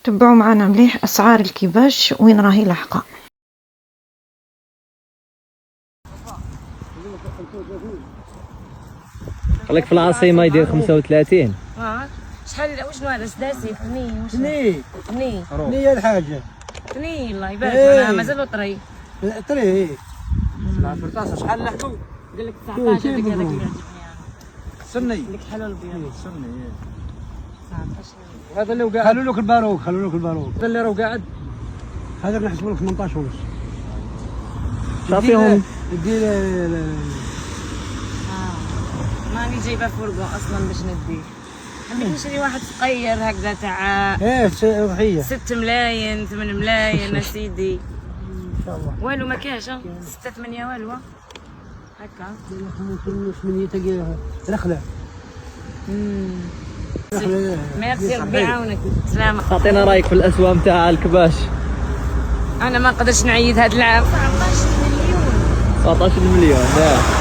تبعوا معنا مليح أسعار الكباش وين راهي لاحقة. قالك في العاصمة يدير 35. شحال وشنو هذا سداسي ثني ثني ثني الحاجة ثني الله يبارك معناها مازالو طري طري فرطاسة شحال لحقوا؟ قال لك 19 هذاك اللي يعجبني سني لك حلال البيض سني 19 هذا اللي قاعد خلوا لك الباروك هذا اللي راه قاعد هذا بنحسبوا لك 18 ونص. شافيهم دير ماني جايبه فورغو اصلا باش نديه. حبيت نشري واحد صغير هكذا تاع ربحية 6 ملاين 8 ملاين اسيدي ان شاء الله. والو ما كاش 6 8 والو هكا. ممكن تلقى رخلة. ميرسي ربي يعاونك. سلامة. تعطينا رايك في الاسواق تاع الكباش. انا ما نقدرش نعيد هذا العام 19 مليون 19 مليون.